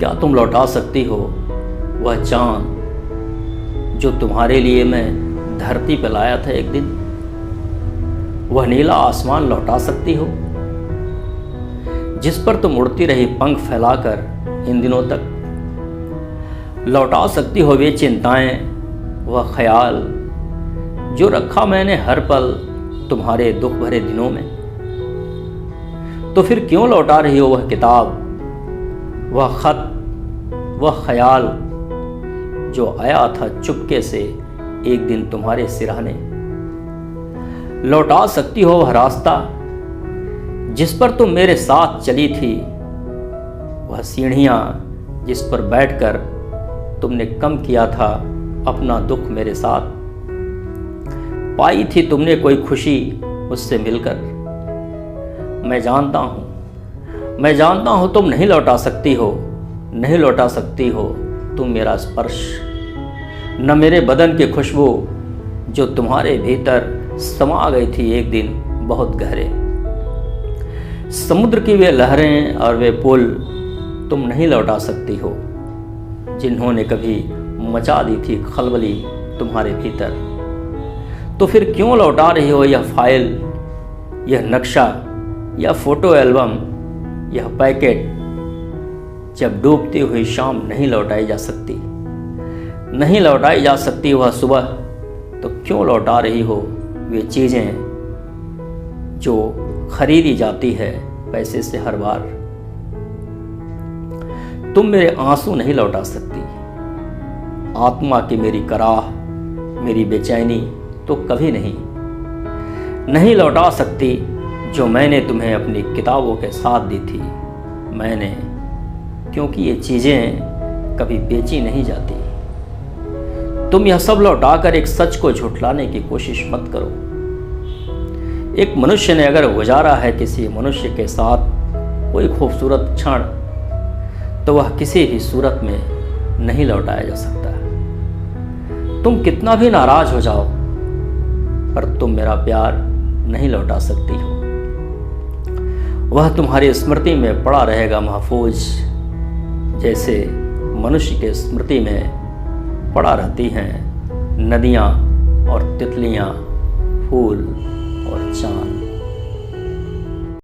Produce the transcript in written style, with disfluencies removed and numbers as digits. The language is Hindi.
क्या तुम लौटा सकती हो वह चांद जो तुम्हारे लिए मैं धरती पर लाया था एक दिन? वह नीला आसमान लौटा सकती हो जिस पर तुम उड़ती रही पंख फैलाकर इन दिनों तक? लौटा सकती हो वे चिंताएं, वह ख्याल जो रखा मैंने हर पल तुम्हारे दुख भरे दिनों में? तो फिर क्यों लौटा रही हो वह किताब, वह खत, वह ख्याल जो आया था चुपके से एक दिन तुम्हारे सिरहाने? लौटा सकती हो वह रास्ता जिस पर तुम मेरे साथ चली थी, वह सीढ़ियां जिस पर बैठकर तुमने कम किया था अपना दुख मेरे साथ? पाई थी तुमने कोई खुशी मुझसे मिलकर? मैं जानता हूं तुम नहीं लौटा सकती हो, नहीं लौटा सकती हो तुम मेरा स्पर्श, न मेरे बदन की खुशबू जो तुम्हारे भीतर समा गई थी एक दिन बहुत गहरे। समुद्र की वे लहरें और वे पुल तुम नहीं लौटा सकती हो जिन्होंने कभी मचा दी थी खलबली तुम्हारे भीतर। तो फिर क्यों लौटा रही हो यह फाइल, यह नक्शा, यह फोटो एल्बम, यह पैकेट जब डूबती हुई शाम नहीं लौटाई जा सकती? नहीं लौटाई जा सकती वह सुबह, तो क्यों लौटा रही हो वे चीज़ें जो खरीदी जाती है पैसे से हर बार? तुम मेरे आंसू नहीं लौटा सकती, आत्मा की मेरी कराह, मेरी बेचैनी तो कभी नहीं लौटा सकती जो मैंने तुम्हें अपनी किताबों के साथ दी थी। मैंने, क्योंकि ये चीज़ें कभी बेची नहीं जाती। तुम यह सब लौटाकर एक सच को झुठलाने की कोशिश मत करो। एक मनुष्य ने अगर गुजारा है किसी मनुष्य के साथ कोई खूबसूरत क्षण, तो वह किसी भी सूरत में नहीं लौटाया जा सकता। तुम कितना भी नाराज हो जाओ, पर तुम मेरा प्यार नहीं लौटा सकती हो। वह तुम्हारी स्मृति में पड़ा रहेगा महफूज, जैसे मनुष्य के स्मृति में पड़ा रहती हैं नदियाँ और तितलियाँ, फूल